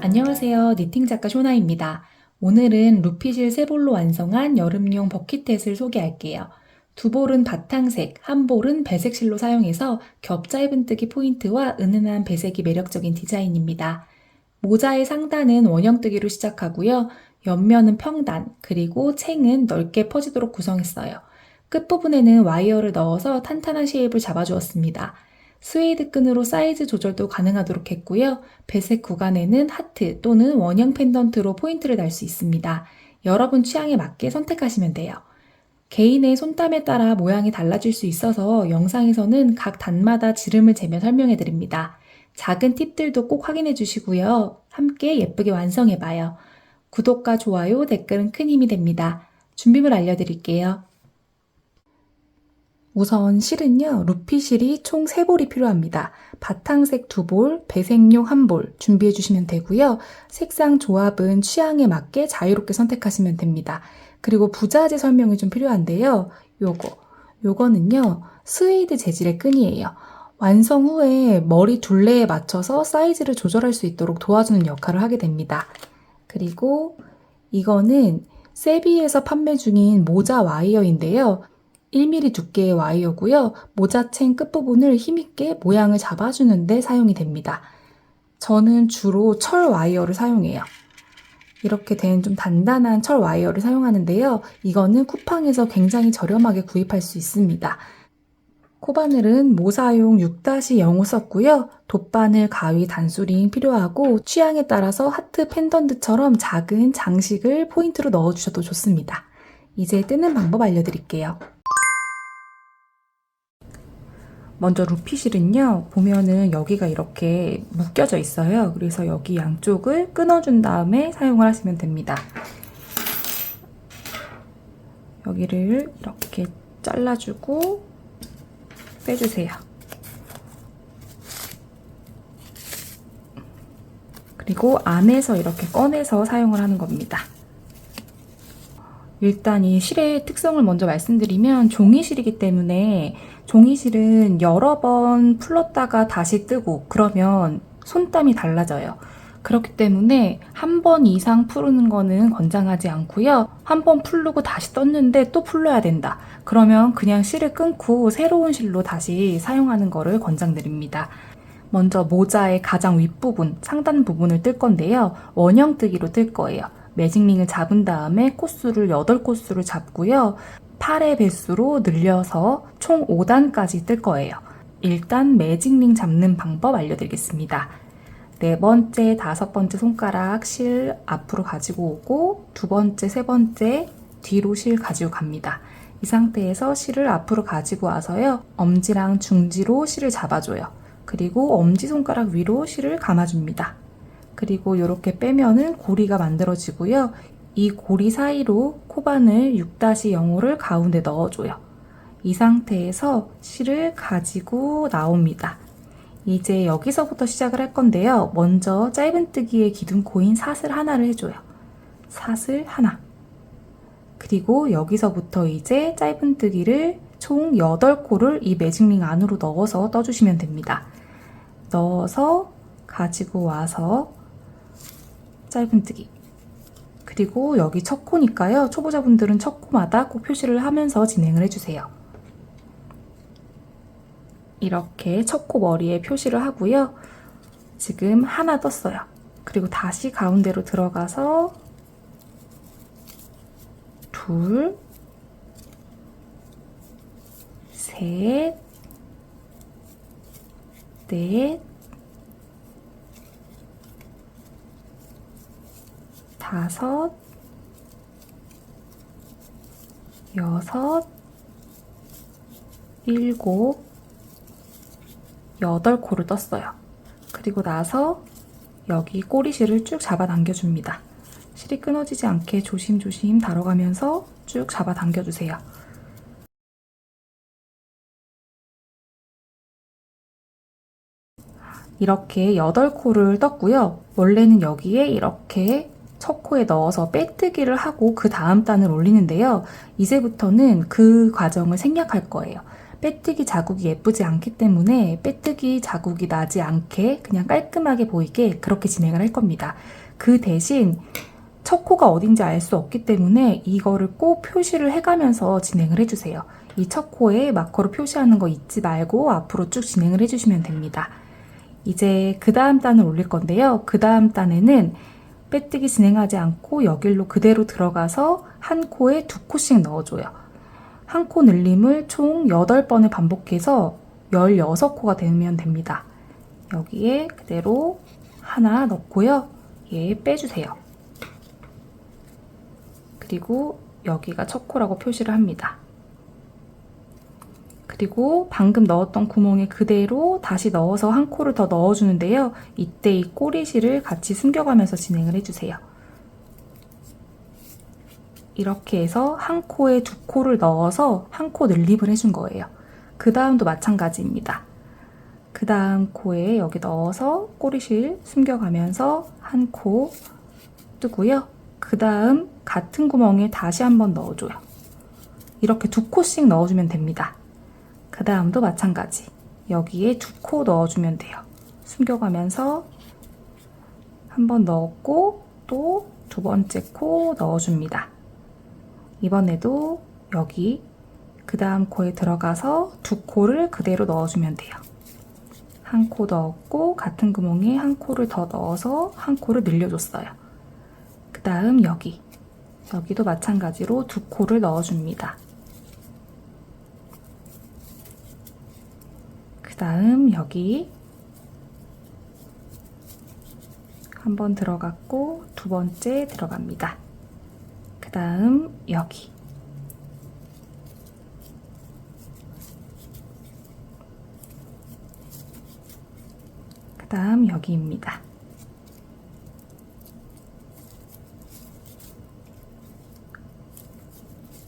안녕하세요. 니팅 작가 쇼나입니다. 오늘은 루피실 세 볼로 완성한 여름용 버킷햇을 소개할게요. 두 볼은 바탕색, 한 볼은 배색 실로 사용해서 겹 짧은뜨기 포인트와 은은한 배색이 매력적인 디자인입니다. 모자의 상단은 원형뜨기로 시작하고요. 옆면은 평단, 그리고 챙은 넓게 퍼지도록 구성했어요. 끝부분에는 와이어를 넣어서 탄탄한 쉐입을 잡아주었습니다. 스웨이드 끈으로 사이즈 조절도 가능하도록 했고요. 배색 구간에는 하트 또는 원형 펜던트로 포인트를 달 수 있습니다. 여러분 취향에 맞게 선택하시면 돼요. 개인의 손땀에 따라 모양이 달라질 수 있어서 영상에서는 각 단마다 지름을 재며 설명해 드립니다. 작은 팁들도 꼭 확인해 주시고요. 함께 예쁘게 완성해 봐요. 구독과 좋아요, 댓글은 큰 힘이 됩니다. 준비물 알려드릴게요. 우선 실은요, 루피실이 총 3볼이 필요합니다. 바탕색 2볼, 배색용 1볼 준비해 주시면 되고요. 색상 조합은 취향에 맞게 자유롭게 선택하시면 됩니다. 그리고 부자재 설명이 좀 필요한데요. 요거는요, 스웨이드 재질의 끈이에요. 완성 후에 머리 둘레에 맞춰서 사이즈를 조절할 수 있도록 도와주는 역할을 하게 됩니다. 그리고 이거는 세비에서 판매 중인 모자 와이어인데요. 1mm 두께의 와이어고요. 모자챙 끝부분을 힘있게 모양을 잡아주는 데 사용이 됩니다. 저는 주로 철 와이어를 사용해요. 이렇게 된 좀 단단한 철 와이어를 사용하는데요. 이거는 쿠팡에서 굉장히 저렴하게 구입할 수 있습니다. 코바늘은 모사용 6-05 썼고요. 돗바늘, 가위, 단수링 필요하고 취향에 따라서 하트 펜던트처럼 작은 장식을 포인트로 넣어주셔도 좋습니다. 이제 뜨는 방법 알려드릴게요. 먼저 루피실은요, 보면은 여기가 이렇게 묶여져 있어요. 그래서 여기 양쪽을 끊어준 다음에 사용을 하시면 됩니다. 여기를 이렇게 잘라주고 빼주세요. 그리고 안에서 이렇게 꺼내서 사용을 하는 겁니다. 일단 이 실의 특성을 먼저 말씀드리면 종이실이기 때문에 종이실은 여러 번 풀렀다가 다시 뜨고 그러면 손땀이 달라져요. 그렇기 때문에 한 번 이상 풀는 거는 권장하지 않고요. 한 번 풀르고 다시 떴는데 또 풀러야 된다. 그러면 그냥 실을 끊고 새로운 실로 다시 사용하는 거를 권장드립니다. 먼저 모자의 가장 윗부분, 상단 부분을 뜰 건데요. 원형 뜨기로 뜰 거예요. 매직링을 잡은 다음에 코수를 8코수를 잡고요. 8의 배수로 늘려서 총 5단까지 뜰 거예요. 일단 매직링 잡는 방법 알려드리겠습니다. 4번째, 5번째 손가락 실 앞으로 가지고 오고 2번째, 3번째 뒤로 실 가지고 갑니다. 이 상태에서 실을 앞으로 가지고 와서요. 엄지랑 중지로 실을 잡아줘요. 그리고 엄지손가락 위로 실을 감아줍니다. 그리고 이렇게 빼면은 고리가 만들어지고요. 이 고리 사이로 코바늘 6-05를 가운데 넣어줘요. 이 상태에서 실을 가지고 나옵니다. 이제 여기서부터 시작을 할 건데요. 먼저 짧은뜨기의 기둥코인 사슬 하나를 해줘요. 사슬 하나. 그리고 여기서부터 이제 짧은뜨기를 총 8코를 이 매직링 안으로 넣어서 떠주시면 됩니다. 넣어서 가지고 와서 짧은뜨기. 그리고 여기 첫 코니까요. 초보자분들은 첫 코마다 꼭 표시를 하면서 진행을 해주세요. 이렇게 첫 코 머리에 표시를 하고요. 지금 하나 떴어요. 그리고 다시 가운데로 들어가서 둘, 셋, 넷, 다섯, 여섯, 일곱, 8코를 떴어요. 그리고 나서 여기 꼬리실을 쭉 잡아당겨줍니다. 실이 끊어지지 않게 조심조심 다뤄가면서 쭉 잡아당겨주세요. 이렇게 8코를 떴고요. 원래는 여기에 이렇게 첫 코에 넣어서 빼뜨기를 하고 그 다음 단을 올리는데요. 이제부터는 그 과정을 생략할 거예요. 빼뜨기 자국이 예쁘지 않기 때문에 빼뜨기 자국이 나지 않게 그냥 깔끔하게 보이게 그렇게 진행을 할 겁니다. 그 대신 첫 코가 어딘지 알 수 없기 때문에 이거를 꼭 표시를 해가면서 진행을 해주세요. 이 첫 코에 마커로 표시하는 거 잊지 말고 앞으로 쭉 진행을 해주시면 됩니다. 이제 그 다음 단을 올릴 건데요. 그 다음 단에는 빼뜨기 진행하지 않고 여길로 그대로 들어가서 한 코에 2코씩 넣어줘요. 한 코 늘림을 총 8번을 반복해서 16코가 되면 됩니다. 여기에 그대로 하나 넣고요. 얘 빼주세요. 그리고 여기가 첫 코라고 표시를 합니다. 그리고 방금 넣었던 구멍에 그대로 다시 넣어서 한 코를 더 넣어주는데요. 이때 이 꼬리실을 같이 숨겨가면서 진행을 해주세요. 이렇게 해서 한 코에 2코를 넣어서 한 코 늘림을 해준 거예요. 그 다음도 마찬가지입니다. 그 다음 코에 여기 넣어서 꼬리실 숨겨가면서 한 코 뜨고요. 그 다음 같은 구멍에 다시 한번 넣어줘요. 이렇게 2코씩 넣어주면 됩니다. 그 다음도 마찬가지. 여기에 2코 넣어주면 돼요. 숨겨가면서 한 번 넣었고 또 2번째 코 넣어줍니다. 이번에도 여기 그 다음 코에 들어가서 2코를 그대로 넣어주면 돼요. 한 코 넣었고 같은 구멍에 한 코를 더 넣어서 한 코를 늘려줬어요. 그 다음 여기도 마찬가지로 2코를 넣어줍니다. 그 다음 여기 한 번 들어갔고 2번째 들어갑니다. 그 다음 여기 그 다음 여기입니다.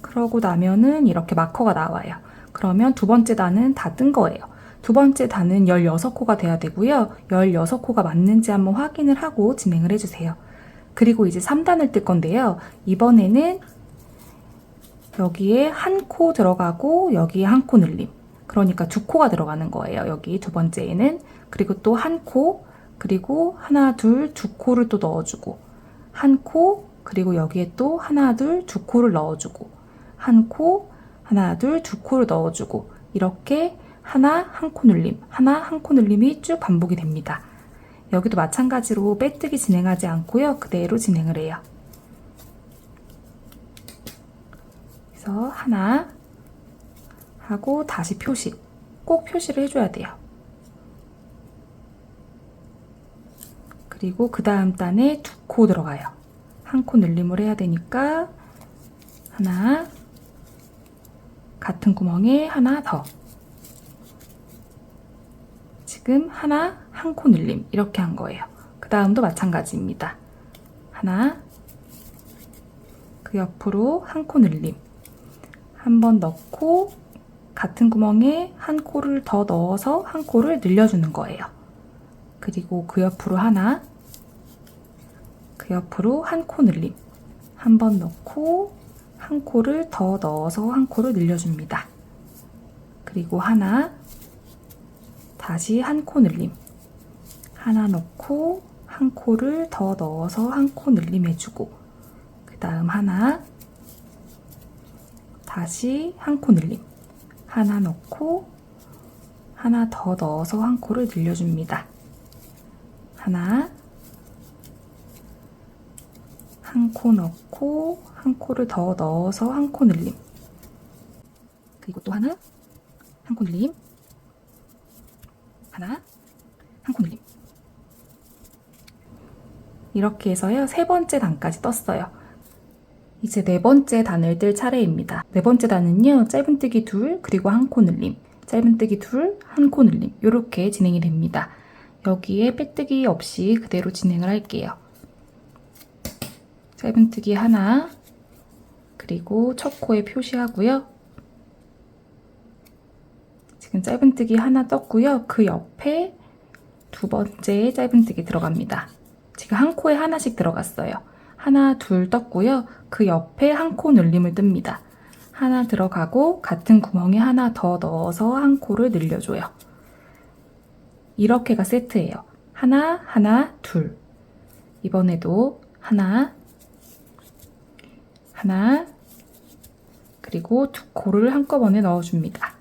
그러고 나면은 이렇게 마커가 나와요. 그러면 2번째 단은 다 뜬 거예요. 2번째 단은 16코가 돼야 되고요. 16코가 맞는지 한번 확인을 하고 진행을 해주세요. 그리고 이제 3단을 뜰 건데요. 이번에는 여기에 한 코 들어가고 여기에 한 코 늘림. 그러니까 2코가 들어가는 거예요. 여기 2번째에는. 그리고 또 한 코, 그리고 하나, 둘, 2코를 또 넣어주고 한 코, 그리고 여기에 또 하나, 둘, 2코를 넣어주고 한 코, 하나, 둘, 2코를 넣어주고 이렇게 하나, 한 코 늘림, 하나, 한 코 늘림이 쭉 반복이 됩니다. 여기도 마찬가지로 빼뜨기 진행하지 않고요. 그대로 진행을 해요. 그래서 하나 하고 다시 표시. 꼭 표시를 해줘야 돼요. 그리고 그 다음 단에 2코 들어가요. 한 코 늘림을 해야 되니까 하나, 같은 구멍에 하나 더. 지금 하나, 한 코 늘림 이렇게 한 거예요. 그 다음도 마찬가지입니다. 하나, 그 옆으로 한 코 늘림 한 번 넣고 같은 구멍에 한 코를 더 넣어서 한 코를 늘려주는 거예요. 그리고 그 옆으로 하나, 그 옆으로 한 코 늘림 한 번 넣고 한 코를 더 넣어서 한 코를 늘려줍니다. 그리고 하나, 다시 한 코 늘림 하나 넣고 한 코를 더 넣어서 한 코 늘림해주고 그 다음 하나, 다시 한 코 늘림 하나 넣고 하나 더 넣어서 한 코를 늘려줍니다. 하나, 한 코 넣고 한 코를 더 넣어서 한 코 늘림 그리고 또 하나, 한 코 늘림 하나, 한 코 늘림 이렇게 해서요 3번째 단까지 떴어요. 이제 4번째 단을 뜰 차례입니다. 4번째 단은요 짧은뜨기 2 그리고 한 코 늘림 짧은뜨기 2, 한 코 늘림 이렇게 진행이 됩니다. 여기에 빼뜨기 없이 그대로 진행을 할게요. 짧은뜨기 하나 그리고 첫 코에 표시하고요. 지금 짧은뜨기 하나 떴고요. 그 옆에 2번째 짧은뜨기 들어갑니다. 지금 한 코에 하나씩 들어갔어요. 하나, 둘 떴고요. 그 옆에 한 코 늘림을 뜹니다. 하나 들어가고 같은 구멍에 하나 더 넣어서 한 코를 늘려줘요. 이렇게가 세트예요. 하나, 하나, 둘. 이번에도 하나, 하나, 그리고 두 코를 한꺼번에 넣어줍니다.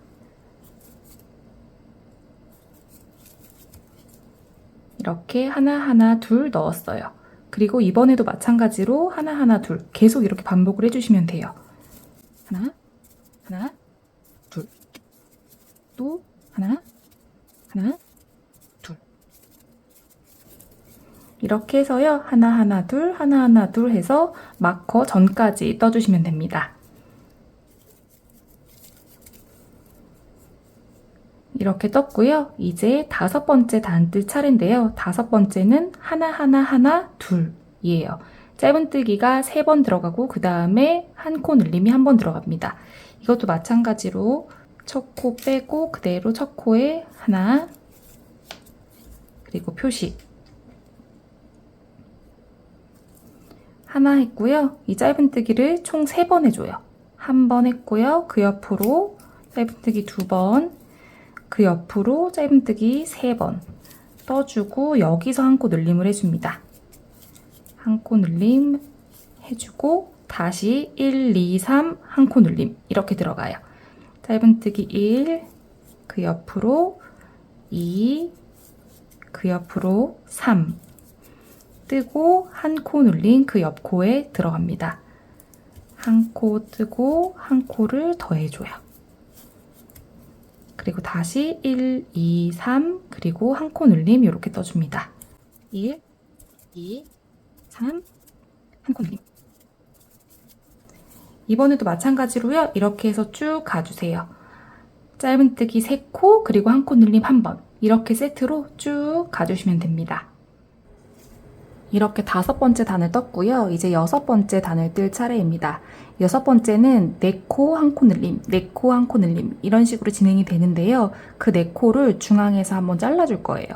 이렇게 하나, 하나, 둘 넣었어요. 그리고 이번에도 마찬가지로 하나, 하나, 둘 계속 이렇게 반복을 해주시면 돼요. 하나, 하나, 둘. 또 하나, 하나, 둘. 이렇게 해서요. 하나, 하나, 둘, 하나, 하나, 둘 해서 마커 전까지 떠주시면 됩니다. 이렇게 떴고요. 이제 5번째 단 뜰 차례인데요. 5번째는 하나, 하나, 하나, 둘이에요. 짧은뜨기가 3번 들어가고 그 다음에 한 코 늘림이 1번 들어갑니다. 이것도 마찬가지로 첫 코 빼고 그대로 첫 코에 하나, 그리고 표시 하나 했고요. 이 짧은뜨기를 총 3번 해줘요. 1번 했고요. 그 옆으로 짧은뜨기 2번, 그 옆으로 짧은뜨기 3번 떠주고 여기서 한 코 늘림을 해줍니다. 한 코 늘림 해주고 다시 1, 2, 3 한 코 늘림 이렇게 들어가요. 짧은뜨기 1, 그 옆으로 2, 그 옆으로 3 뜨고 한 코 늘린 그 옆 코에 들어갑니다. 한 코 뜨고 한 코를 더 해줘요. 그리고 다시 1, 2, 3 그리고 한 코 늘림 이렇게 떠줍니다. 1, 2, 3 한 코 늘림. 이번에도 마찬가지로요. 이렇게 해서 쭉 가주세요. 짧은뜨기 3코 그리고 한 코 늘림 1번 이렇게 세트로 쭉 가주시면 됩니다. 이렇게 5번째 단을 떴고요. 이제 6번째 단을 뜰 차례입니다. 6번째는 4코 한 코 늘림, 4코 한 코 늘림 이런 식으로 진행이 되는데요. 그 4코를 중앙에서 한번 잘라줄 거예요.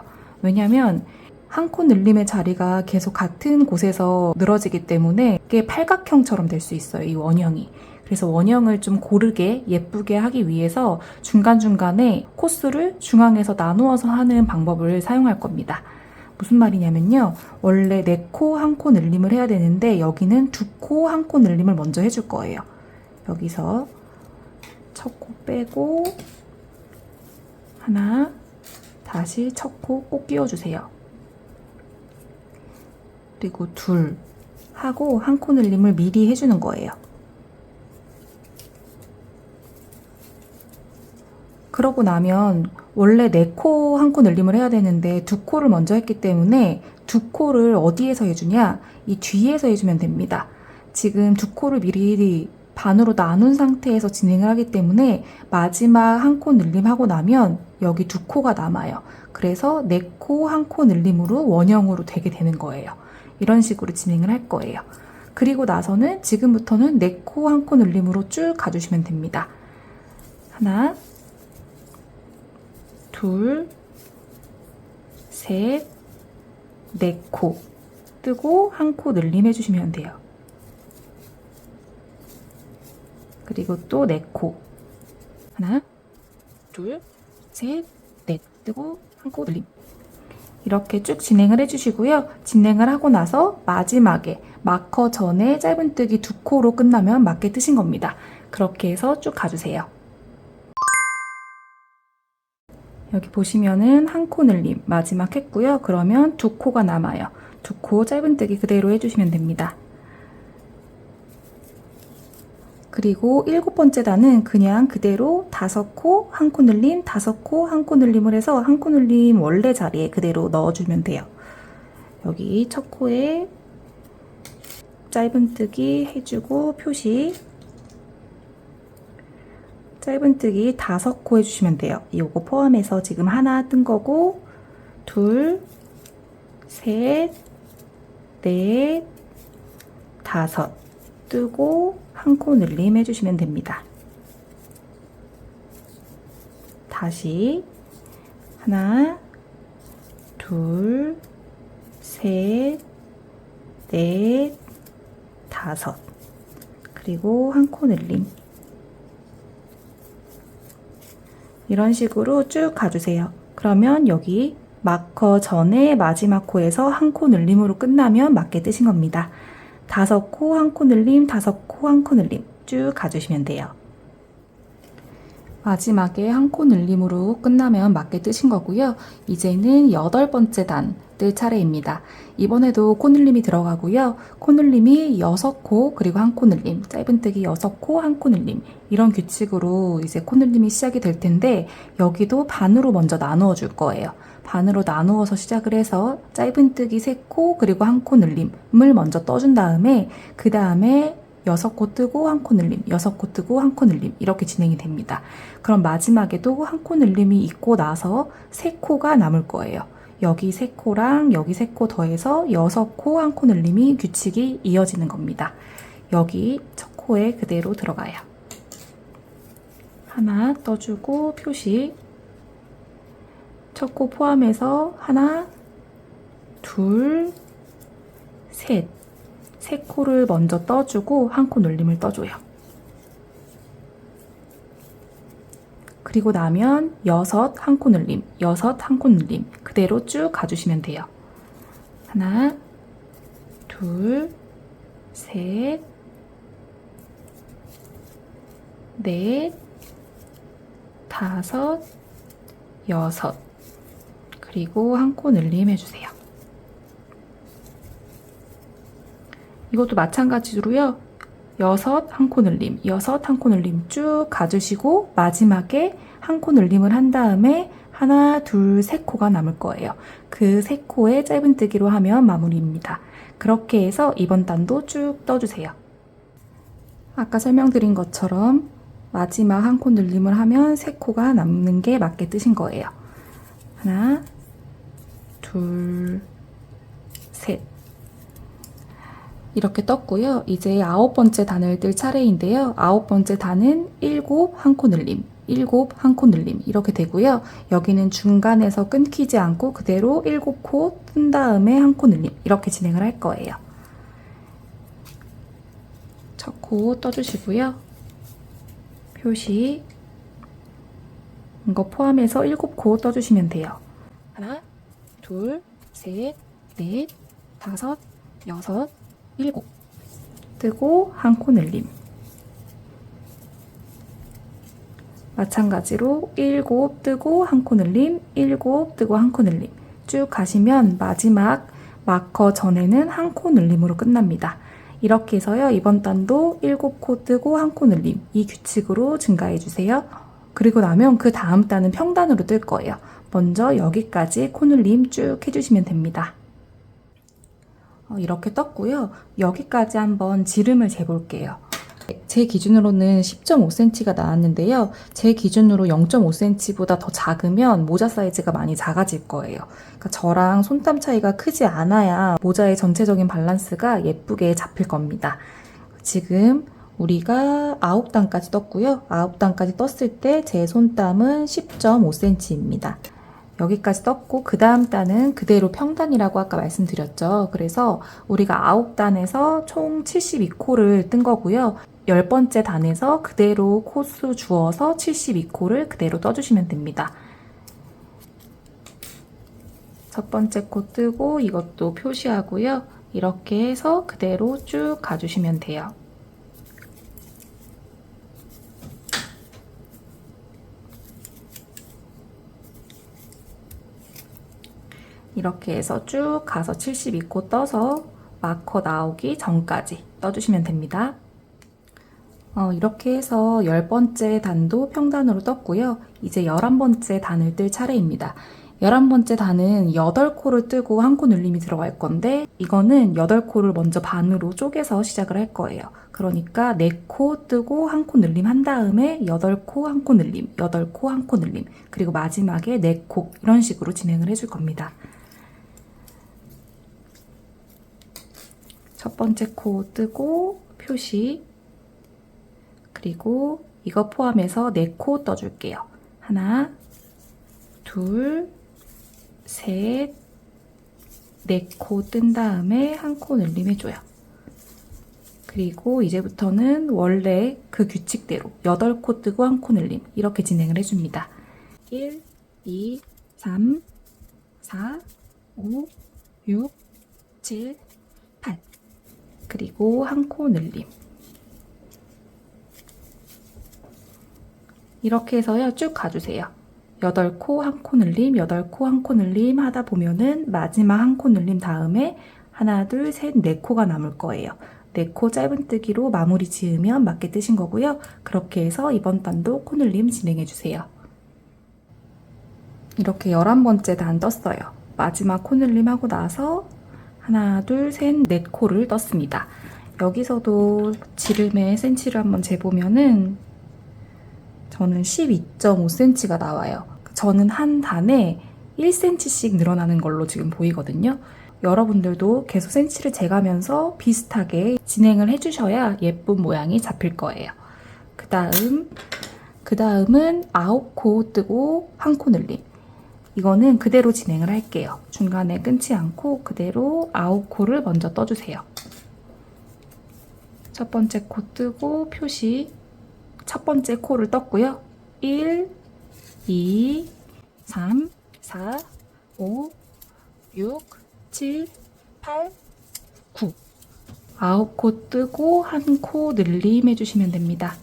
왜냐면 한 코 늘림의 자리가 계속 같은 곳에서 늘어지기 때문에 이게 팔각형처럼 될 수 있어요. 이 원형이. 그래서 원형을 좀 고르게 예쁘게 하기 위해서 중간중간에 코스를 중앙에서 나누어서 하는 방법을 사용할 겁니다. 무슨 말이냐면요. 원래 4코 한 코 늘림을 해야 되는데 여기는 2코 한 코 늘림을 먼저 해줄 거예요. 여기서 첫 코 빼고 하나, 다시 첫 코 꼭 끼워주세요. 그리고 둘 하고 한 코 늘림을 미리 해주는 거예요. 그러고 나면 원래 4코 한 코 늘림을 해야 되는데 2코를 먼저 했기 때문에 2코를 어디에서 해주냐? 이 뒤에서 해주면 됩니다. 지금 2코를 미리 반으로 나눈 상태에서 진행을 하기 때문에 마지막 한 코 늘림하고 나면 여기 2코가 남아요. 그래서 4코 한 코 늘림으로 원형으로 되게 되는 거예요. 이런 식으로 진행을 할 거예요. 그리고 나서는 지금부터는 4코 한 코 늘림으로 쭉 가주시면 됩니다. 하나, 둘, 셋, 4코 뜨고 한 코 늘림 해주시면 돼요. 그리고 또 4코 하나, 둘, 셋, 넷 뜨고 한 코 늘림 이렇게 쭉 진행을 해주시고요. 진행을 하고 나서 마지막에 마커 전에 짧은뜨기 2코로 끝나면 맞게 뜨신 겁니다. 그렇게 해서 쭉 가주세요. 여기 보시면은 한 코 늘림 마지막 했고요. 그러면 2코가 남아요. 2코 짧은뜨기 그대로 해주시면 됩니다. 그리고 7번째 단은 그냥 그대로 5코 한 코 늘림, 5코 한 코 늘림을 해서 한 코 늘림 원래 자리에 그대로 넣어주면 돼요. 여기 첫 코에 짧은뜨기 해주고 표시 짧은뜨기 5코 해주시면 돼요. 이거 포함해서 지금 하나 뜬 거고 둘, 셋, 넷, 5 뜨고 한 코 늘림 해주시면 됩니다. 다시 하나, 둘, 셋, 넷, 5, 그리고 한 코 늘림. 이런 식으로 쭉 가주세요. 그러면 여기 마커 전에 마지막 코에서 한 코 늘림으로 끝나면 맞게 뜨신 겁니다. 5코 한 코 늘림, 5코 한 코 늘림 쭉 가주시면 돼요. 마지막에 한 코 늘림으로 끝나면 맞게 뜨신 거고요. 이제는 8번째 단 뜰 차례입니다. 이번에도 코 늘림이 들어가고요. 코 늘림이 6코 그리고 한 코 늘림, 짧은뜨기 6코 한 코 늘림, 이런 규칙으로 이제 코 늘림이 시작이 될 텐데, 여기도 반으로 먼저 나누어 줄 거예요. 반으로 나누어서 시작을 해서 짧은뜨기 3코 그리고 한 코 늘림을 먼저 떠준 다음에, 그 다음에 6코 뜨고 한 코 늘림, 6코 뜨고 한 코 늘림, 이렇게 진행이 됩니다. 그럼 마지막에도 한 코 늘림이 있고 나서 3코가 남을 거예요. 여기 3코랑 여기 3코 더해서 6코 한 코 늘림이 규칙이 이어지는 겁니다. 여기 첫 코에 그대로 들어가요. 하나 떠주고 표시. 첫 코 포함해서 하나, 둘, 셋. 3코를 먼저 떠주고 한 코 늘림을 떠줘요. 그리고 나면 6, 한 코 늘림, 6, 한 코 늘림 그대로 쭉 가주시면 돼요. 하나, 둘, 셋, 넷, 5, 6 그리고 한 코 늘림 해주세요. 이것도 마찬가지로요. 6, 한 코 늘림, 6, 한 코 늘림 쭉 가주시고 마지막에 한 코 늘림을 한 다음에 하나, 둘, 3코가 남을 거예요. 그 3코에 짧은뜨기로 하면 마무리입니다. 그렇게 해서 이번 단도 쭉 떠주세요. 아까 설명드린 것처럼 마지막 한 코 늘림을 하면 3코가 남는 게 맞게 뜨신 거예요. 하나, 둘, 셋. 이렇게 떴고요. 이제 9번째 단을 뜰 차례인데요. 9번째 단은 7, 한 코 늘림, 7, 한 코 늘림 이렇게 되고요. 여기는 중간에서 끊기지 않고 그대로 7코 뜬 다음에 한 코 늘림 이렇게 진행을 할 거예요. 첫 코 떠주시고요. 표시. 이거 포함해서 7코 떠주시면 돼요. 하나, 둘, 셋, 넷, 5, 6, 7 뜨고 한 코 늘림. 마찬가지로 7 뜨고 한 코 늘림, 7 뜨고 한 코 늘림 쭉 가시면 마지막 마커 전에는 한 코 늘림으로 끝납니다. 이렇게 해서요. 이번 단도 7코 뜨고 한 코 늘림 이 규칙으로 증가해 주세요. 그리고 나면 그 다음 단은 평단으로 뜰 거예요. 먼저 여기까지 코 늘림 쭉 해주시면 됩니다. 이렇게 떴고요. 여기까지 한번 지름을 재볼게요. 제 기준으로는 10.5cm가 나왔는데요. 제 기준으로 0.5cm보다 더 작으면 모자 사이즈가 많이 작아질 거예요. 그러니까 저랑 손땀 차이가 크지 않아야 모자의 전체적인 밸런스가 예쁘게 잡힐 겁니다. 지금 우리가 9단까지 떴고요. 9단까지 떴을 때 제 손땀은 10.5cm입니다. 여기까지 떴고 그 다음 단은 그대로 평단이라고 아까 말씀드렸죠. 그래서 우리가 9단에서 총 72코를 뜬 거고요. 10번째 단에서 그대로 코수 주어서 72코를 그대로 떠주시면 됩니다. 첫 번째 코 뜨고 이것도 표시하고요. 이렇게 해서 그대로 쭉 가주시면 돼요. 이렇게 해서 쭉 가서 72코 떠서 마커 나오기 전까지 떠주시면 됩니다. 이렇게 해서 10번째 단도 평단으로 떴고요. 이제 11번째 단을 뜰 차례입니다. 11번째 단은 8코를 뜨고 한 코 늘림이 들어갈 건데 이거는 8코를 먼저 반으로 쪼개서 시작을 할 거예요. 그러니까 4코 뜨고 한 코 늘림 한 다음에 8코 한 코 늘림, 8코 한 코 늘림, 그리고 마지막에 4코 이런 식으로 진행을 해줄 겁니다. 첫 번째 코 뜨고 표시, 그리고 이거 포함해서 4코 떠줄게요. 하나, 둘, 셋, 4코 뜬 다음에 한 코 늘림 해줘요. 그리고 이제부터는 원래 그 규칙대로 8코 뜨고 1코 늘림 이렇게 진행을 해줍니다. 1, 2, 3, 4, 5, 6, 7, 8 그리고 1코 늘림 이렇게 해서요 쭉 가주세요. 8코 1코 늘림 8코 1코 늘림 하다 보면은 마지막 1코 늘림 다음에 하나 둘 셋 4코가 남을 거예요. 4코 짧은뜨기로 마무리 지으면 맞게 뜨신 거고요. 그렇게 해서 이번 단도 코늘림 진행해주세요. 이렇게 11번째 단 떴어요. 마지막 코늘림 하고 나서 하나 둘 셋 4코를 떴습니다. 여기서도 지름의 센치를 한번 재보면은 저는 12.5cm가 나와요. 저는 한 단에 1cm씩 늘어나는 걸로 지금 보이거든요. 여러분들도 계속 센치를 재가면서 비슷하게 진행을 해주셔야 예쁜 모양이 잡힐 거예요. 그 다음은 9코 뜨고 1코 늘림. 이거는 그대로 진행을 할게요. 중간에 끊지 않고 그대로 9코를 먼저 떠주세요. 첫 번째 코 뜨고 표시 첫 번째 코를 떴고요. 1, 2, 3, 4, 5, 6, 7, 8, 9 9코 뜨고 1코 늘림 해주시면 됩니다.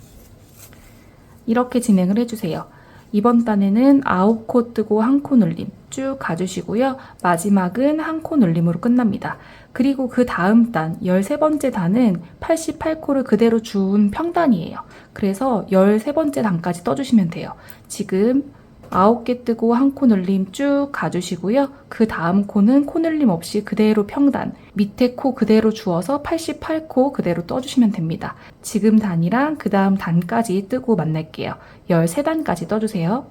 이렇게 진행을 해주세요. 이번 단에는 9코 뜨고 1코 늘림 쭉 가주시고요. 마지막은 1코 늘림으로 끝납니다. 그리고 그 다음 단 13번째 단은 88코를 그대로 준 평단이에요. 그래서 13번째 단까지 떠주시면 돼요. 지금 9개 뜨고 1코 늘림 쭉 가주시고요. 그 다음 코는 코 늘림 없이 그대로 평단, 밑에 코 그대로 주어서 88코 그대로 떠주시면 됩니다. 지금 단이랑 그 다음 단까지 뜨고 만날게요. 13단까지 떠주세요.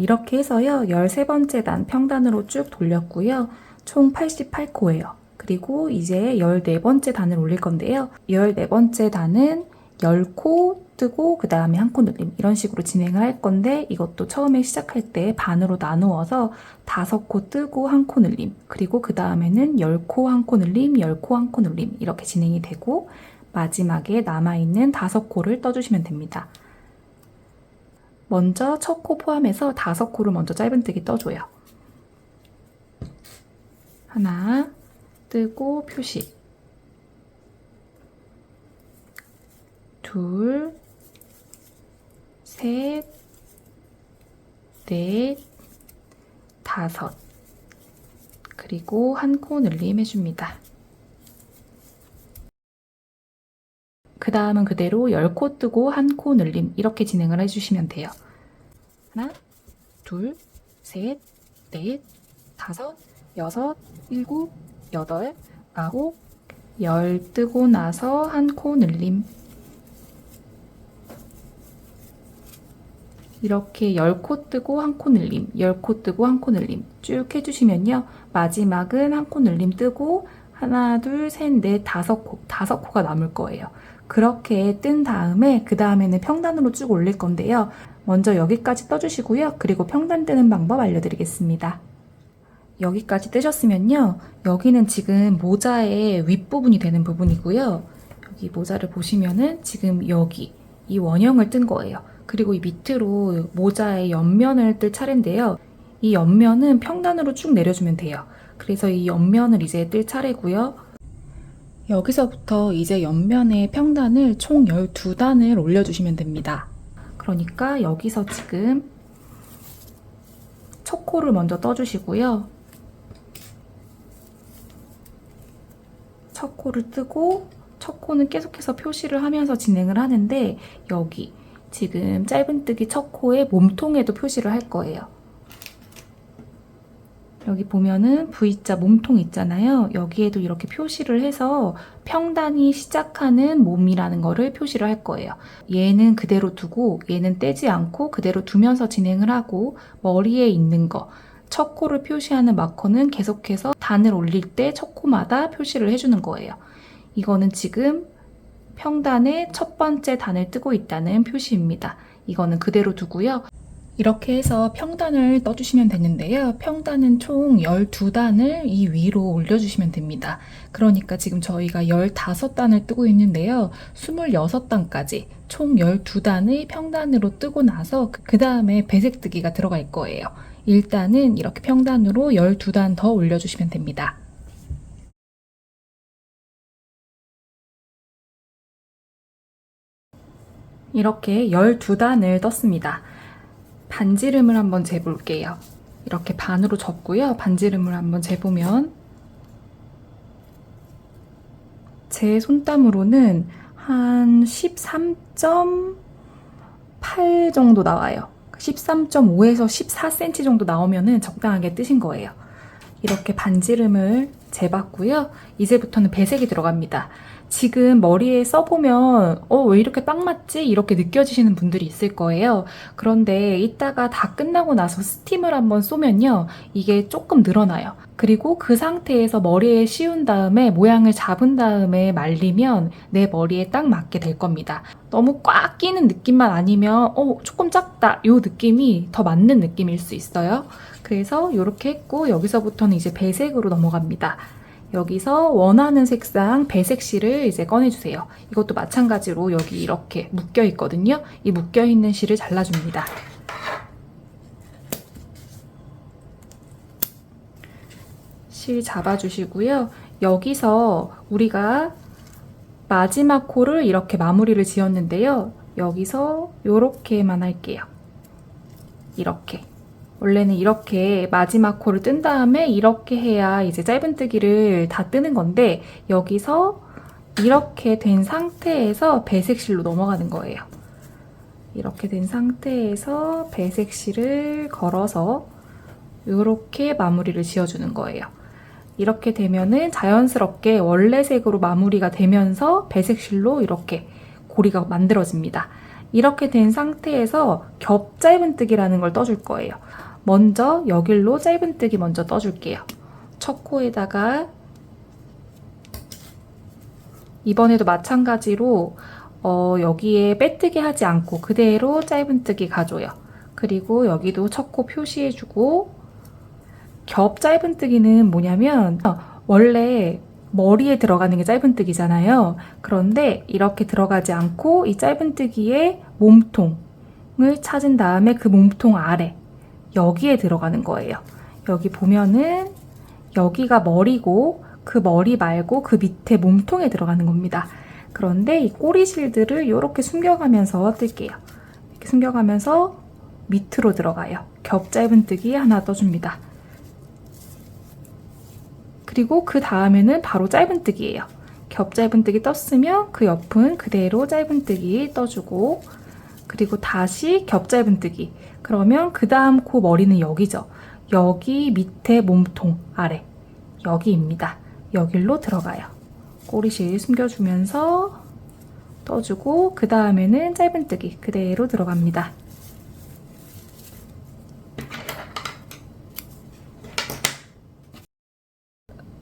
이렇게 해서요. 13번째 단 평단으로 쭉 돌렸고요. 총 88코예요. 그리고 이제 14번째 단을 올릴 건데요. 14번째 단은 10코 뜨고 그 다음에 1코 늘림 이런 식으로 진행을 할 건데 이것도 처음에 시작할 때 반으로 나누어서 5코 뜨고 1코 늘림 그리고 그 다음에는 10코 1코 늘림 10코 1코 늘림 이렇게 진행이 되고 마지막에 남아있는 5코를 떠주시면 됩니다. 먼저 첫 코 포함해서 5코를 먼저 짧은뜨기 떠줘요. 하나 뜨고 표시 둘, 셋, 넷, 5 그리고 1코 늘림 해줍니다. 그 다음은 그대로 10코 뜨고 1코 늘림 이렇게 진행을 해주시면 돼요. 하나, 둘, 셋, 넷, 5, 6, 7, 8, 9, 10 뜨고 나서 1코 늘림 이렇게 10코 뜨고 1코 늘림 10코 뜨고 1코 늘림 쭉 해주시면요. 마지막은 1코 늘림 뜨고 하나, 둘, 셋, 넷, 5코가 남을 거예요. 그렇게 뜬 다음에 그 다음에는 평단으로 쭉 올릴 건데요. 먼저 여기까지 떠주시고요. 그리고 평단 뜨는 방법 알려드리겠습니다. 여기까지 뜨셨으면요. 여기는 지금 모자의 윗부분이 되는 부분이고요. 여기 모자를 보시면은 지금 여기 이 원형을 뜬 거예요. 그리고 이 밑으로 모자의 옆면을 뜰 차례인데요. 이 옆면은 평단으로 쭉 내려주면 돼요. 그래서 이 옆면을 이제 뜰 차례고요. 여기서부터 이제 옆면에 평단을 총 12단을 올려주시면 됩니다. 그러니까 여기서 지금 첫 코를 먼저 떠주시고요. 첫 코를 뜨고 첫 코는 계속해서 표시를 하면서 진행을 하는데 여기 지금 짧은뜨기 첫 코에 몸통에도 표시를 할 거예요. 여기 보면은 V자 몸통 있잖아요. 여기에도 이렇게 표시를 해서 평단이 시작하는 몸이라는 거를 표시를 할 거예요. 얘는 그대로 두고 얘는 떼지 않고 그대로 두면서 진행을 하고 머리에 있는 거 첫 코를 표시하는 마커는 계속해서 단을 올릴 때 첫 코마다 표시를 해주는 거예요. 이거는 지금 평단의 첫 번째 단을 뜨고 있다는 표시입니다. 이거는 그대로 두고요. 이렇게 해서 평단을 떠주시면 되는데요. 평단은 총 12단을 이 위로 올려주시면 됩니다. 그러니까 지금 저희가 15단을 뜨고 있는데요. 26단까지 총 12단의 평단으로 뜨고 나서 그 다음에 배색 뜨기가 들어갈 거예요. 일단은 이렇게 평단으로 12단 더 올려주시면 됩니다. 이렇게 12단을 떴습니다. 반지름을 한번 재볼게요. 이렇게 반으로 접고요. 반지름을 한번 재보면 제 손땀으로는 한 13.8 정도 나와요. 13.5에서 14cm 정도 나오면 적당하게 뜨신 거예요. 이렇게 반지름을 재봤고요. 이제부터는 배색이 들어갑니다. 지금 머리에 써보면 왜 이렇게 딱 맞지? 이렇게 느껴지시는 분들이 있을 거예요. 그런데 이따가 다 끝나고 나서 스팀을 한번 쏘면요. 이게 조금 늘어나요. 그리고 그 상태에서 머리에 씌운 다음에 모양을 잡은 다음에 말리면 내 머리에 딱 맞게 될 겁니다. 너무 꽉 끼는 느낌만 아니면 조금 작다 이 느낌이 더 맞는 느낌일 수 있어요. 그래서 이렇게 했고 여기서부터는 이제 배색으로 넘어갑니다. 여기서 원하는 색상 배색실을 이제 꺼내주세요. 이것도 마찬가지로 여기 이렇게 묶여 있거든요. 이 묶여 있는 실을 잘라줍니다. 실 잡아주시고요. 여기서 우리가 마지막 코를 이렇게 마무리를 지었는데요. 여기서 이렇게만 할게요. 이렇게. 원래는 이렇게 마지막 코를 뜬 다음에 이렇게 해야 이제 짧은뜨기를 다 뜨는 건데 여기서 이렇게 된 상태에서 배색실로 넘어가는 거예요. 이렇게 된 상태에서 배색실을 걸어서 이렇게 마무리를 지어주는 거예요. 이렇게 되면은 자연스럽게 원래 색으로 마무리가 되면서 배색실로 이렇게 고리가 만들어집니다. 이렇게 된 상태에서 겹 짧은뜨기라는 걸 떠줄 거예요. 먼저 여길로 짧은뜨기 먼저 떠줄게요. 첫 코에다가 이번에도 마찬가지로 여기에 빼뜨기 하지 않고 그대로 짧은뜨기 가줘요. 그리고 여기도 첫 코 표시해주고 겹 짧은뜨기는 뭐냐면 원래 머리에 들어가는 게 짧은뜨기잖아요. 그런데 이렇게 들어가지 않고 이 짧은뜨기에 몸통을 찾은 다음에 그 몸통 아래 여기에 들어가는 거예요. 여기 보면은 여기가 머리고 그 머리 말고 그 밑에 몸통에 들어가는 겁니다. 그런데 이 꼬리 실들을 이렇게 숨겨가면서 뜰게요. 이렇게 숨겨가면서 밑으로 들어가요. 겹 짧은뜨기 하나 떠줍니다. 그리고 그 다음에는 바로 짧은뜨기예요. 겹 짧은뜨기 떴으면 그 옆은 그대로 짧은뜨기 떠주고 그리고 다시 겹 짧은뜨기. 그러면 그 다음 코 머리는 여기죠. 여기 밑에 몸통 아래 여기입니다. 여길로 들어가요. 꼬리실 숨겨주면서 떠주고 그 다음에는 짧은뜨기 그대로 들어갑니다.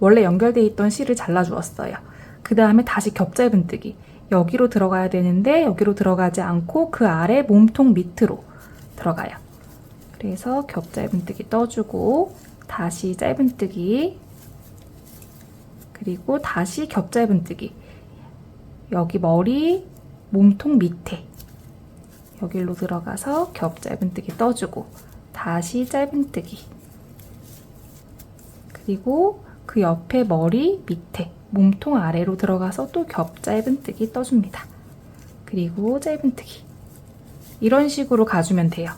원래 연결되어 있던 실을 잘라주었어요. 그 다음에 다시 겹 짧은뜨기 여기로 들어가야 되는데 여기로 들어가지 않고 그 아래 몸통 밑으로 들어가요. 그래서 겹 짧은뜨기 떠주고 다시 짧은뜨기 그리고 다시 겹 짧은뜨기 여기 머리 몸통 밑에 여기로 들어가서 겹 짧은뜨기 떠주고 다시 짧은뜨기 그리고 그 옆에 머리 밑에 몸통 아래로 들어가서 또 겹 짧은뜨기 떠줍니다. 그리고 짧은뜨기 이런 식으로 가주면 돼요.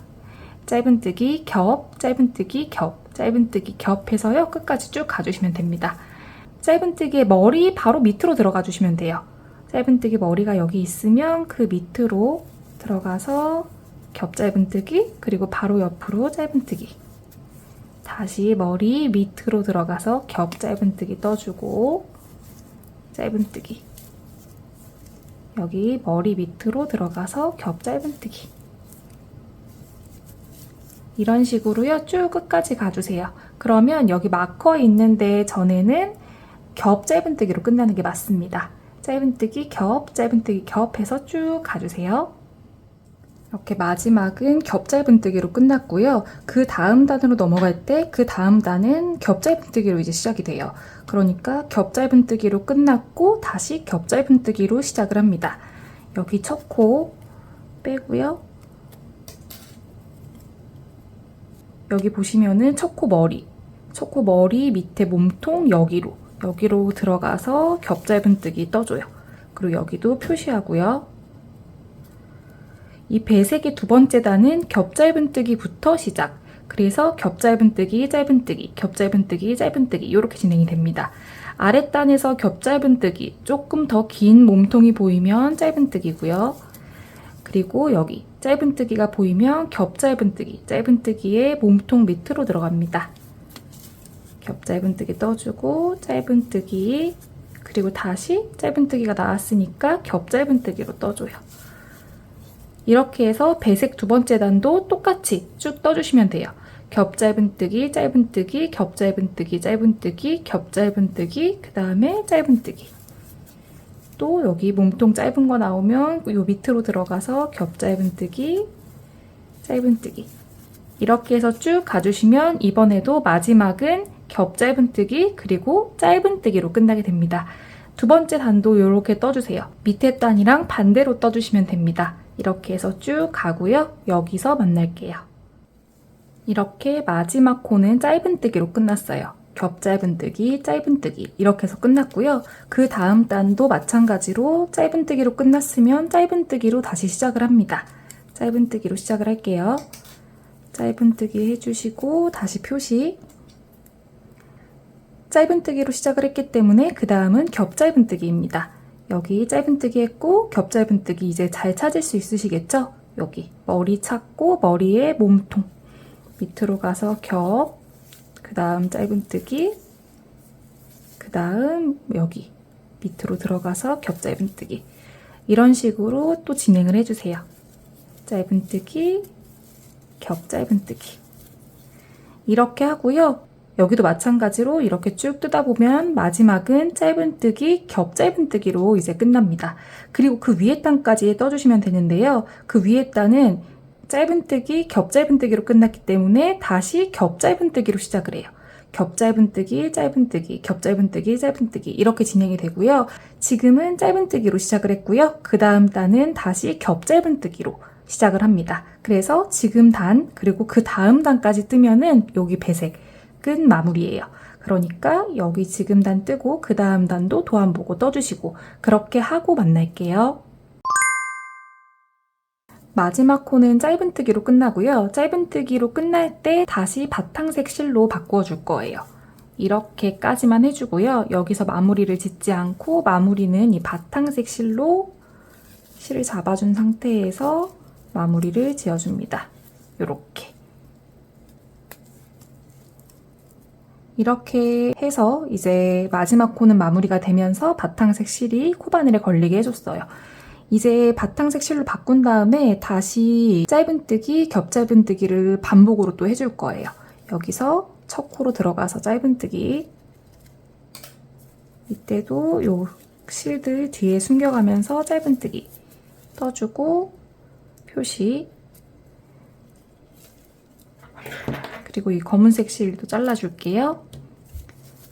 짧은뜨기 겹 짧은뜨기 겹 짧은뜨기 겹 해서요 끝까지 쭉 가주시면 됩니다. 짧은뜨기의 머리 바로 밑으로 들어가 주시면 돼요. 짧은뜨기 머리가 여기 있으면 그 밑으로 들어가서 겹 짧은뜨기 그리고 바로 옆으로 짧은뜨기 다시 머리 밑으로 들어가서 겹 짧은뜨기 떠주고 짧은뜨기 여기 머리 밑으로 들어가서 겹 짧은뜨기 이런 식으로요 쭉 끝까지 가주세요. 그러면 여기 마커 있는데 전에는 겹 짧은뜨기로 끝나는 게 맞습니다. 짧은뜨기 겹 짧은뜨기 겹 해서 쭉 가주세요. 이렇게 마지막은 겹짧은뜨기로 끝났고요. 그 다음 단으로 넘어갈 때 그 다음 단은 겹짧은뜨기로 이제 시작이 돼요. 그러니까 겹짧은뜨기로 끝났고 다시 겹짧은뜨기로 시작을 합니다. 여기 첫 코 빼고요. 여기 보시면은 첫 코 머리 밑에 몸통 여기로 들어가서 겹짧은뜨기 떠줘요. 그리고 여기도 표시하고요. 이 배색의 두 번째 단은 겹짧은뜨기부터 시작. 그래서 겹짧은뜨기, 짧은뜨기, 겹짧은뜨기, 짧은뜨기 이렇게 진행이 됩니다. 아랫단에서 겹짧은뜨기, 조금 더 긴 몸통이 보이면 짧은뜨기고요. 그리고 여기 짧은뜨기가 보이면 겹짧은뜨기, 짧은뜨기의 몸통 밑으로 들어갑니다. 겹짧은뜨기 떠주고 짧은뜨기, 그리고 다시 짧은뜨기가 나왔으니까 겹짧은뜨기로 떠줘요. 이렇게 해서 배색 두 번째 단도 똑같이 쭉 떠주시면 돼요. 겹짧은뜨기, 짧은뜨기, 겹짧은뜨기, 짧은뜨기, 겹짧은뜨기, 그 다음에 짧은뜨기. 또 여기 몸통 짧은 거 나오면 요 밑으로 들어가서 겹짧은뜨기, 짧은뜨기. 이렇게 해서 쭉 가주시면 이번에도 마지막은 겹짧은뜨기 그리고 짧은뜨기로 끝나게 됩니다. 두 번째 단도 이렇게 떠주세요. 밑에 단이랑 반대로 떠주시면 됩니다. 이렇게 해서 쭉 가고요. 여기서 만날게요. 이렇게 마지막 코는 짧은뜨기로 끝났어요. 겹짧은뜨기, 짧은뜨기 이렇게 해서 끝났고요. 그 다음 단도 마찬가지로 짧은뜨기로 끝났으면 짧은뜨기로 다시 시작을 합니다. 짧은뜨기로 시작을 할게요. 짧은뜨기 해주시고 다시 표시. 짧은뜨기로 시작을 했기 때문에 그 다음은 겹짧은뜨기입니다. 여기 짧은뜨기 했고 겹짧은뜨기 이제 잘 찾을 수 있으시겠죠? 여기 머리 찾고 머리에 몸통 밑으로 가서 그 다음 짧은뜨기, 그 다음 여기 밑으로 들어가서 겹짧은뜨기 이런 식으로 또 진행을 해주세요. 짧은뜨기, 겹짧은뜨기 이렇게 하고요. 여기도 마찬가지로 이렇게 쭉 뜯다 보면 마지막은 짧은뜨기, 겹짧은뜨기로 이제 끝납니다. 그리고 그 위에 단까지 떠주시면 되는데요. 그 위에 단은 짧은뜨기, 겹짧은뜨기로 끝났기 때문에 다시 겹짧은뜨기로 시작을 해요. 겹짧은뜨기, 짧은뜨기, 겹짧은뜨기, 짧은뜨기 이렇게 진행이 되고요. 지금은 짧은뜨기로 시작을 했고요. 그 다음 단은 다시 겹짧은뜨기로 시작을 합니다. 그래서 지금 단 그리고 그 다음 단까지 뜨면은 여기 배색 끝 마무리예요. 그러니까 여기 지금 단 뜨고 그 다음 단도 도안 보고 떠주시고 그렇게 하고 만날게요. 마지막 코는 짧은뜨기로 끝나고요. 짧은뜨기로 끝날 때 다시 바탕색 실로 바꾸어 줄 거예요. 이렇게까지만 해주고요. 여기서 마무리를 짓지 않고 마무리는 이 바탕색 실로 실을 잡아준 상태에서 마무리를 지어줍니다. 이렇게 해서 이제 마지막 코는 마무리가 되면서 바탕색 실이 코바늘에 걸리게 해줬어요. 이제 바탕색 실로 바꾼 다음에 다시 짧은뜨기, 겹짧은뜨기를 반복으로 또 해줄 거예요. 여기서 첫 코로 들어가서 짧은뜨기, 이때도 요 실들 뒤에 숨겨가면서 짧은뜨기 떠주고 표시, 그리고 이 검은색 실도 잘라줄게요.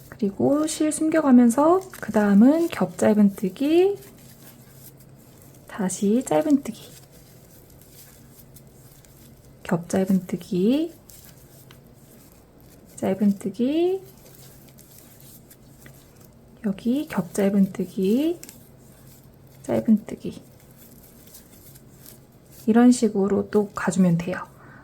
그리고 실 숨겨가면서 그 다음은 겹짧은뜨기, 다시 짧은뜨기, 겹짧은뜨기, 짧은뜨기, 여기 겹짧은뜨기, 짧은뜨기 이런 식으로 또 가주면 돼요.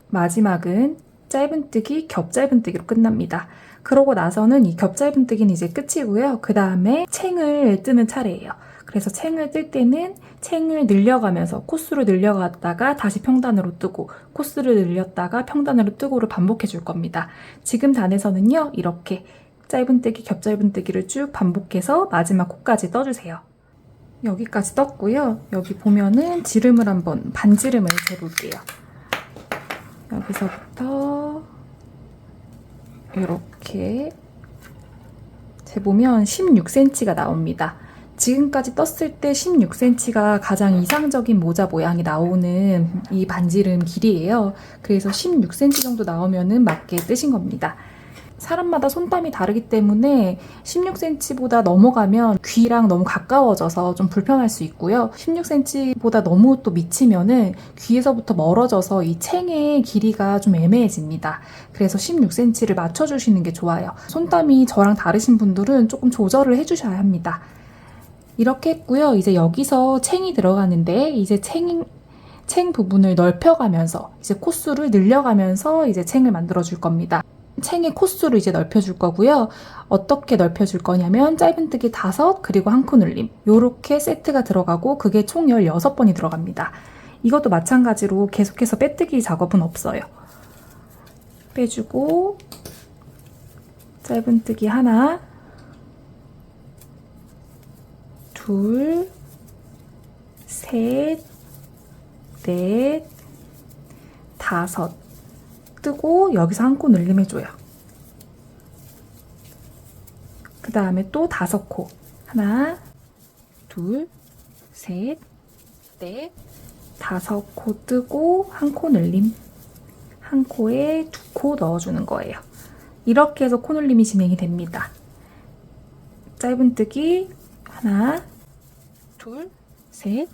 마지막은 짧은뜨기, 겹짧은뜨기로 끝납니다. 그러고 나서는 이 겹짧은뜨기는 이제 끝이고요. 그 다음에 챙을 뜨는 차례예요. 그래서 챙을 뜰 때는 챙을 늘려가면서 코스로 늘려갔다가 다시 평단으로 뜨고 코스를 늘렸다가 평단으로 뜨고를 반복해 줄 겁니다. 지금 단에서는요. 이렇게 짧은뜨기, 겹짧은뜨기를 쭉 반복해서 마지막 코까지 떠주세요. 여기까지 떴고요. 여기 보면은 지름을 한번 반지름을 재볼게요. 여기서부터 이렇게 재보면 16cm가 나옵니다. 지금까지 떴을 때 16cm가 가장 이상적인 모자 모양이 나오는 이 반지름 길이에요. 그래서 16cm 정도 나오면은 맞게 뜨신 겁니다. 사람마다 손땀이 다르기 때문에 16cm보다 넘어가면 귀랑 너무 가까워져서 좀 불편할 수 있고요. 16cm보다 너무 또 미치면은 귀에서부터 멀어져서 이 챙의 길이가 좀 애매해집니다. 그래서 16cm를 맞춰주시는 게 좋아요. 손땀이 저랑 다르신 분들은 조금 조절을 해주셔야 합니다. 이렇게 했고요. 이제 여기서 챙이 들어가는데 이제 챙 부분을 넓혀가면서 이제 코수를 늘려가면서 이제 챙을 만들어 줄 겁니다. 챙의 코수를 이제 넓혀줄 거고요. 어떻게 넓혀줄 거냐면 짧은뜨기 5, 그리고 한 코 늘림. 요렇게 세트가 들어가고 그게 총 16번이 들어갑니다. 이것도 마찬가지로 계속해서 빼뜨기 작업은 없어요. 빼주고 짧은뜨기 하나, 둘, 셋, 넷, 5 뜨고 여기서 한 코 늘림해줘요. 그 다음에 또 5코. 하나, 둘, 셋, 넷, 5코 뜨고 한 코 늘림. 한 코에 2코 넣어주는 거예요. 이렇게 해서 코 늘림이 진행이 됩니다. 짧은뜨기 하나, 둘, 셋,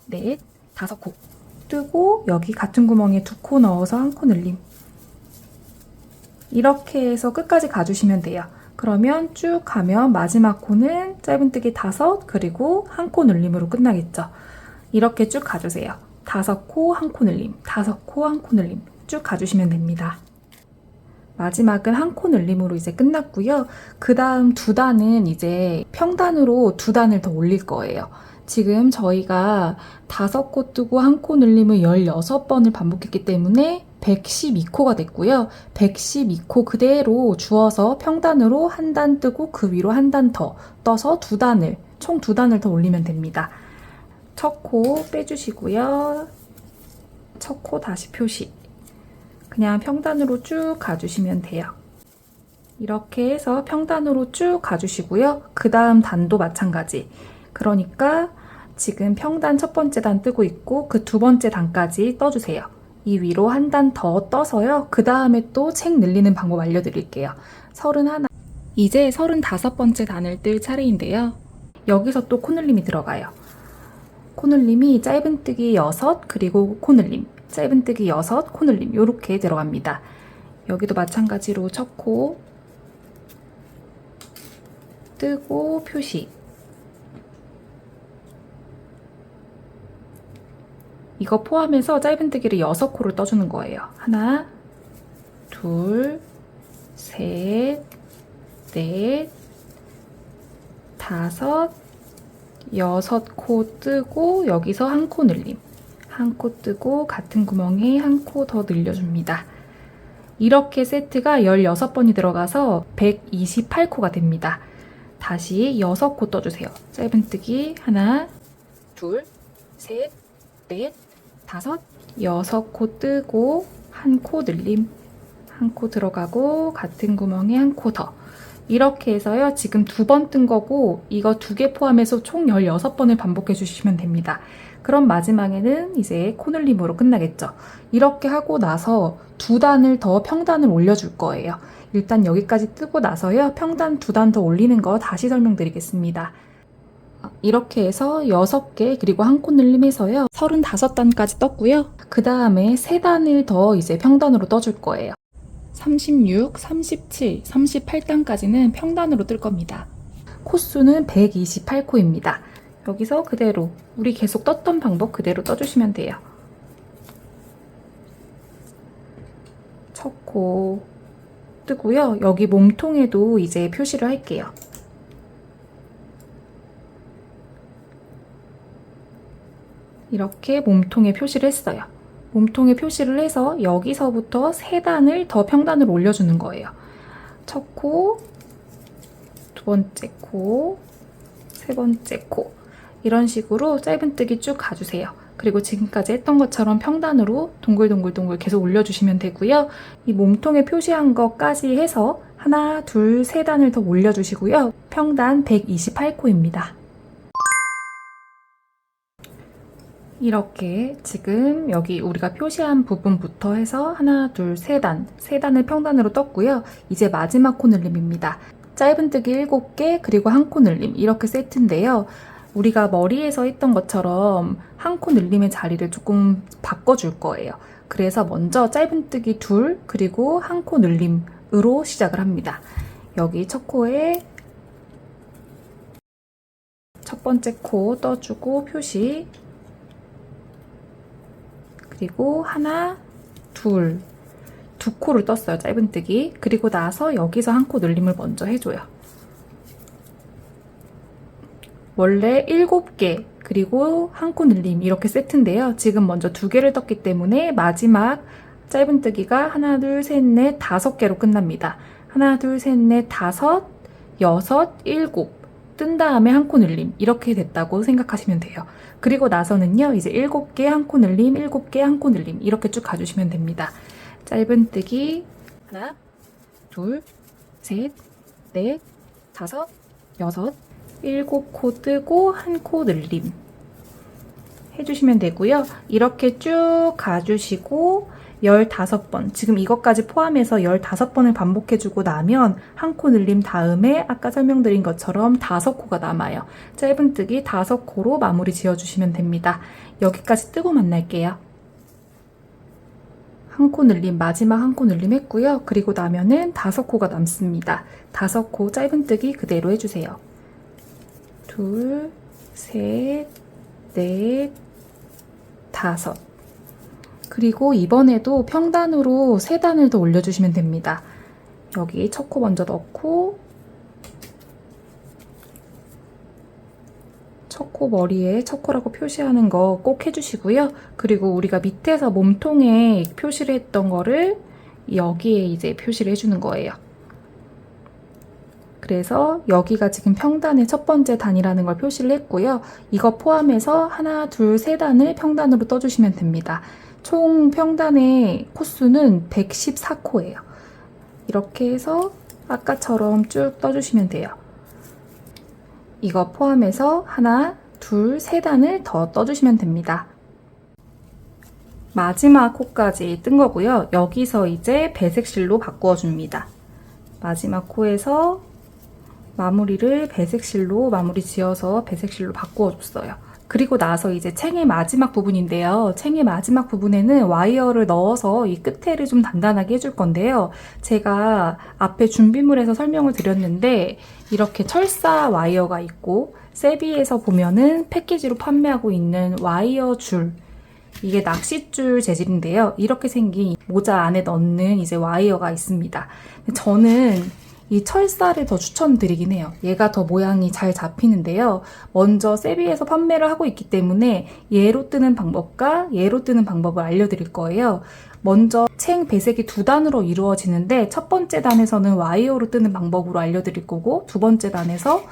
넷, 5코 뜨고 여기 같은 구멍에 2코 넣어서 한 코 늘림. 이렇게 해서 끝까지 가주시면 돼요. 그러면 쭉 가면 마지막 코는 짧은뜨기 5, 그리고 한 코 늘림으로 끝나겠죠. 이렇게 쭉 가주세요. 5코, 한 코 늘림, 5코, 한 코 늘림 쭉 가주시면 됩니다. 마지막은 한 코 늘림으로 이제 끝났고요. 그 다음 2단은 이제 평단으로 2단을 더 올릴 거예요. 지금 저희가 5코 뜨고 한 코 늘림을 16번을 반복했기 때문에 112코가 됐고요. 112코 그대로 주어서 평단으로 한 단 뜨고 그 위로 한 단 더 떠서 2단을, 총 2단을 더 올리면 됩니다. 첫 코 빼주시고요. 첫 코 다시 표시. 그냥 평단으로 쭉 가주시면 돼요. 이렇게 해서 평단으로 쭉 가주시고요. 그 다음 단도 마찬가지. 그러니까 지금 평단 첫 번째 단 뜨고 있고 그 두 번째 단까지 떠주세요. 이 위로 한 단 더 떠서요. 그 다음에 또 챙 늘리는 방법 알려드릴게요. 31. 이제 35번째 단을 뜰 차례인데요. 여기서 또 코늘림이 들어가요. 코늘림이 짧은뜨기 6, 그리고 코늘림. 짧은뜨기 6, 코늘림 요렇게 들어갑니다. 여기도 마찬가지로 첫 코 뜨고 표시. 이거 포함해서 짧은뜨기를 6코를 떠주는 거예요. 하나, 둘, 셋, 넷, 5, 6코 뜨고 여기서 한 코 늘림. 한 코 뜨고 같은 구멍에 한 코 더 늘려줍니다. 이렇게 세트가 16번이 들어가서 128코가 됩니다. 다시 6코 떠주세요. 짧은뜨기 하나, 둘, 셋, 넷, 5, 6코 뜨고 한 코 늘림. 한 코 들어가고 같은 구멍에 한 코 더. 이렇게 해서요. 지금 2번 뜬 거고 이거 2개 포함해서 총 16번을 반복해 주시면 됩니다. 그럼 마지막에는 이제 코늘림으로 끝나겠죠. 이렇게 하고 나서 2단을 더 평단을 올려줄 거예요. 일단 여기까지 뜨고 나서요. 평단 2단 더 올리는 거 다시 설명드리겠습니다. 이렇게 해서 6개 그리고 한 코 늘림해서요. 35단까지 떴고요. 그 다음에 3단을 더 이제 평단으로 떠줄 거예요. 36, 37, 38단까지는 평단으로 뜰 겁니다. 코수는 128코입니다. 여기서 그대로 우리 계속 떴던 방법 그대로 떠주시면 돼요. 첫 코 뜨고요. 여기 몸통에도 이제 표시를 할게요. 이렇게 몸통에 표시를 했어요. 몸통에 표시를 해서 여기서부터 3단을 더 평단으로 올려주는 거예요. 첫 코, 두 번째 코, 세 번째 코. 이런 식으로 짧은뜨기 쭉 가주세요. 그리고 지금까지 했던 것처럼 평단으로 동글동글동글 계속 올려주시면 되고요. 이 몸통에 표시한 것까지 해서 하나, 둘, 3단을 더 올려주시고요. 평단 128코입니다. 이렇게 지금 여기 우리가 표시한 부분부터 해서 하나, 둘, 세 단을 평단으로 떴고요. 이제 마지막 코늘림입니다. 짧은뜨기 7개 그리고 한 코늘림 이렇게 세트인데요. 우리가 머리에서 했던 것처럼 한 코늘림의 자리를 조금 바꿔줄 거예요. 그래서 먼저 짧은뜨기 2 그리고 한 코늘림으로 시작을 합니다. 여기 첫 코에 첫 번째 코 떠주고 표시, 그리고 하나, 둘, 두 코를 떴어요. 짧은뜨기. 그리고 나서 여기서 한 코 늘림을 먼저 해줘요. 원래 7개 그리고 한 코 늘림 이렇게 세트인데요. 지금 먼저 2개를 떴기 때문에 마지막 짧은뜨기가 하나, 둘, 셋, 넷, 5개로 끝납니다. 하나, 둘, 셋, 넷, 5, 6, 7 뜬 다음에 한 코 늘림 이렇게 됐다고 생각하시면 돼요. 그리고 나서는요, 이제 7개 한 코 늘림, 7개 한 코 늘림 이렇게 쭉 가주시면 됩니다. 짧은뜨기 하나, 둘, 셋, 넷, 5, 6, 7코 뜨고 한 코 늘림 해주시면 되고요. 이렇게 쭉 가주시고 15번, 지금 이것까지 포함해서 15번을 반복해주고 나면 한 코 늘림 다음에 아까 설명드린 것처럼 5코가 남아요. 짧은뜨기 5코로 마무리 지어주시면 됩니다. 여기까지 뜨고 만날게요. 한 코 늘림, 마지막 한 코 늘림 했고요. 그리고 나면은 5코가 남습니다. 5코 짧은뜨기 그대로 해주세요. 둘, 셋, 넷, 5. 그리고 이번에도 평단으로 3단을 더 올려주시면 됩니다. 여기 첫 코 먼저 넣고 첫 코 머리에 첫 코라고 표시하는 거 꼭 해주시고요. 그리고 우리가 밑에서 몸통에 표시를 했던 거를 여기에 이제 표시를 해주는 거예요. 그래서 여기가 지금 평단의 첫 번째 단이라는 걸 표시를 했고요. 이거 포함해서 하나, 둘, 3단을 평단으로 떠주시면 됩니다. 총 평단의 코수는 114코예요. 이렇게 해서 아까처럼 쭉 떠주시면 돼요. 이거 포함해서 하나, 둘, 3단을 더 떠주시면 됩니다. 마지막 코까지 뜬 거고요. 여기서 이제 배색실로 바꾸어 줍니다. 마지막 코에서 마무리를 배색실로 마무리 지어서 배색실로 바꾸어 줬어요. 그리고 나서 이제 챙의 마지막 부분인데요. 챙의 마지막 부분에는 와이어를 넣어서 이 끝에를 좀 단단하게 해줄 건데요. 제가 앞에 준비물에서 설명을 드렸는데 이렇게 철사 와이어가 있고 세비에서 보면은 패키지로 판매하고 있는 와이어 줄, 이게 낚싯줄 재질인데요. 이렇게 생긴 모자 안에 넣는 이제 와이어가 있습니다. 저는 이 철사를 더 추천드리긴 해요. 얘가 더 모양이 잘 잡히는데요. 먼저 세비에서 판매를 하고 있기 때문에 얘로 뜨는 방법과 얘로 뜨는 방법을 알려드릴 거예요. 먼저 챙 배색이 2단으로 이루어지는데 첫 번째 단에서는 와이어로 뜨는 방법으로 알려드릴 거고 두 번째 단에서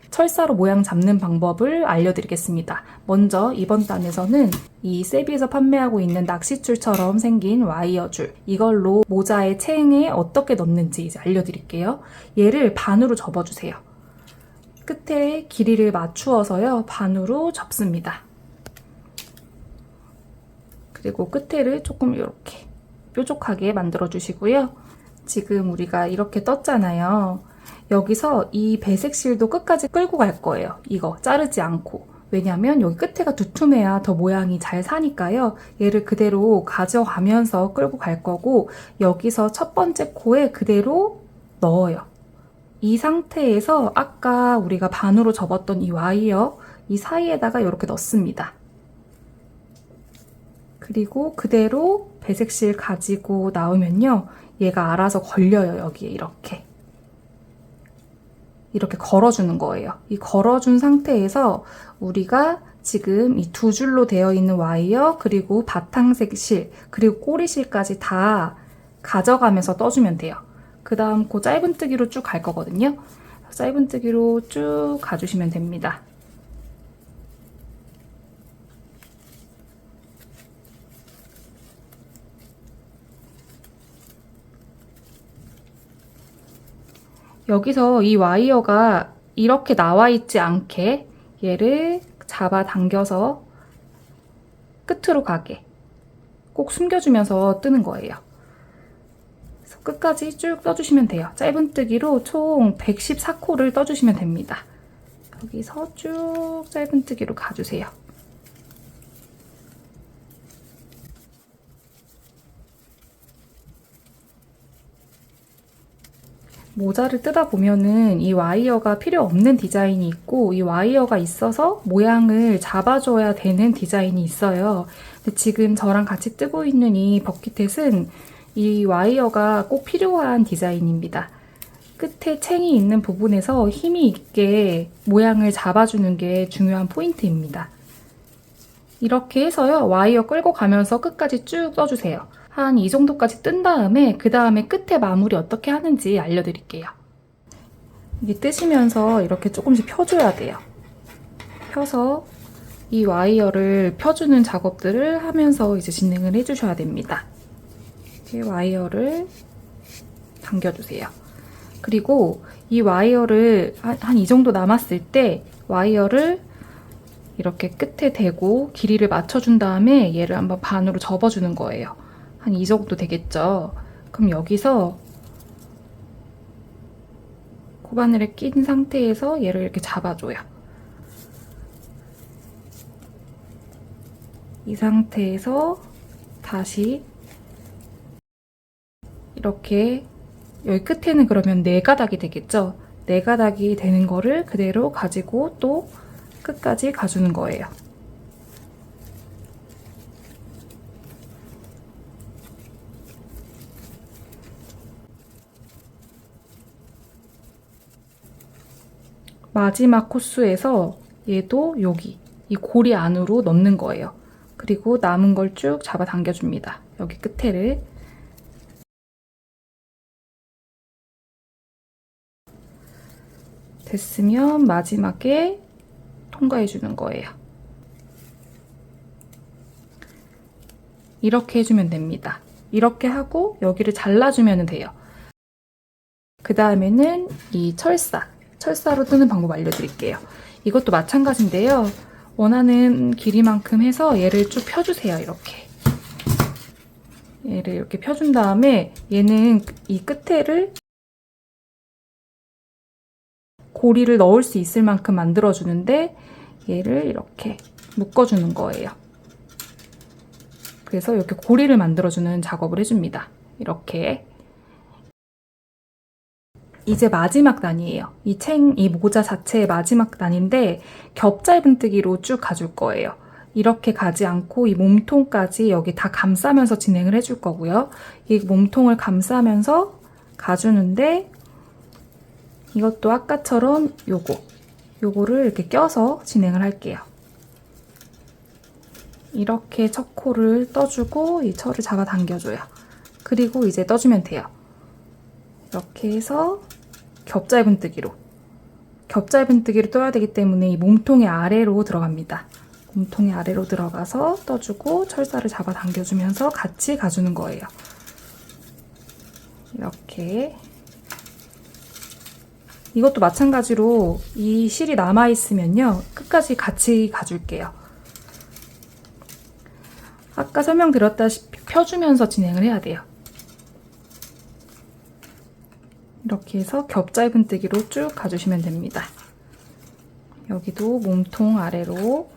철사로 모양 잡는 방법을 알려드리겠습니다. 먼저 이번 단에서는 이 세비에서 판매하고 있는 낚싯줄처럼 생긴 와이어줄, 이걸로 모자의 챙에 어떻게 넣는지 이제 알려드릴게요. 얘를 반으로 접어주세요. 끝에 길이를 맞추어서요, 반으로 접습니다. 그리고 끝에를 조금 이렇게 뾰족하게 만들어 주시고요. 지금 우리가 이렇게 떴잖아요. 여기서 이 배색실도 끝까지 끌고 갈 거예요. 이거 자르지 않고. 왜냐면 여기 끝에가 두툼해야 더 모양이 잘 사니까요. 얘를 그대로 가져가면서 끌고 갈 거고 여기서 첫 번째 코에 그대로 넣어요. 이 상태에서 아까 우리가 반으로 접었던 이 와이어 이 사이에다가 이렇게 넣습니다. 그리고 그대로 배색실 가지고 나오면요. 얘가 알아서 걸려요. 여기에 이렇게 걸어주는 거예요. 이 걸어준 상태에서 우리가 지금 이 2줄로 되어 있는 와이어, 그리고 바탕색 실, 그리고 꼬리실까지 다 가져가면서 떠주면 돼요. 그 다음 그 짧은뜨기로 쭉 갈 거거든요. 짧은뜨기로 쭉 가주시면 됩니다. 여기서 이 와이어가 이렇게 나와 있지 않게 얘를 잡아 당겨서 끝으로 가게 꼭 숨겨주면서 뜨는 거예요. 그래서 끝까지 쭉 떠주시면 돼요. 짧은뜨기로 총 114코를 떠주시면 됩니다. 여기서 쭉 짧은뜨기로 가주세요. 모자를 뜯어 보면은 이 와이어가 필요 없는 디자인이 있고 이 와이어가 있어서 모양을 잡아줘야 되는 디자인이 있어요. 근데 지금 저랑 같이 뜨고 있는 이 버킷햇은 이 와이어가 꼭 필요한 디자인입니다. 끝에 챙이 있는 부분에서 힘이 있게 모양을 잡아주는 게 중요한 포인트입니다. 이렇게 해서요, 와이어 끌고 가면서 끝까지 쭉 떠주세요. 한 이 정도까지 뜬 다음에 그 다음에 끝에 마무리 어떻게 하는지 알려드릴게요. 이게 뜨시면서 이렇게 조금씩 펴줘야 돼요. 펴서 이 와이어를 펴주는 작업들을 하면서 이제 진행을 해주셔야 됩니다. 이렇게 와이어를 당겨주세요. 그리고 이 와이어를 한 이 정도 남았을 때 와이어를 이렇게 끝에 대고 길이를 맞춰준 다음에 얘를 한번 반으로 접어주는 거예요. 한 이 정도 되겠죠? 그럼 여기서 코바늘에 낀 상태에서 얘를 이렇게 잡아줘요. 이 상태에서 다시 이렇게 여기 끝에는 그러면 4가닥이 되겠죠? 4가닥이 되는 거를 그대로 가지고 또 끝까지 가주는 거예요. 마지막 코스에서 얘도 여기 이 고리 안으로 넣는 거예요. 그리고 남은 걸 쭉 잡아 당겨줍니다. 여기 끝에를. 됐으면 마지막에 통과해주는 거예요. 이렇게 해주면 됩니다. 이렇게 하고 여기를 잘라주면 돼요. 그 다음에는 이 철사로 뜨는 방법 알려드릴게요. 이것도 마찬가지인데요. 원하는 길이만큼 해서 얘를 쭉 펴주세요. 이렇게. 얘를 이렇게 펴준 다음에 얘는 이 끝에를 고리를 넣을 수 있을 만큼 만들어주는데 얘를 이렇게 묶어주는 거예요. 그래서 이렇게 고리를 만들어주는 작업을 해줍니다. 이렇게. 이제 마지막 단이에요. 이 모자 자체의 마지막 단인데 겹 짧은뜨기로 쭉 가줄 거예요. 이렇게 가지 않고 이 몸통까지 여기 다 감싸면서 진행을 해줄 거고요. 이 몸통을 감싸면서 가주는데 이것도 아까처럼 요거를 이렇게 껴서 진행을 할게요. 이렇게 첫 코를 떠주고 이 철을 잡아 당겨줘요. 그리고 이제 떠주면 돼요. 이렇게 해서 겹 짧은뜨기로 떠야 되기 때문에 이 몸통의 아래로 들어갑니다. 몸통의 아래로 들어가서 떠주고 철사를 잡아 당겨주면서 같이 가주는 거예요. 이렇게. 이것도 마찬가지로 이 실이 남아있으면요, 끝까지 같이 가줄게요. 아까 설명드렸다시피 펴주면서 진행을 해야 돼요. 이렇게 해서 겹 짧은뜨기로 쭉 가주시면 됩니다. 여기도 몸통 아래로.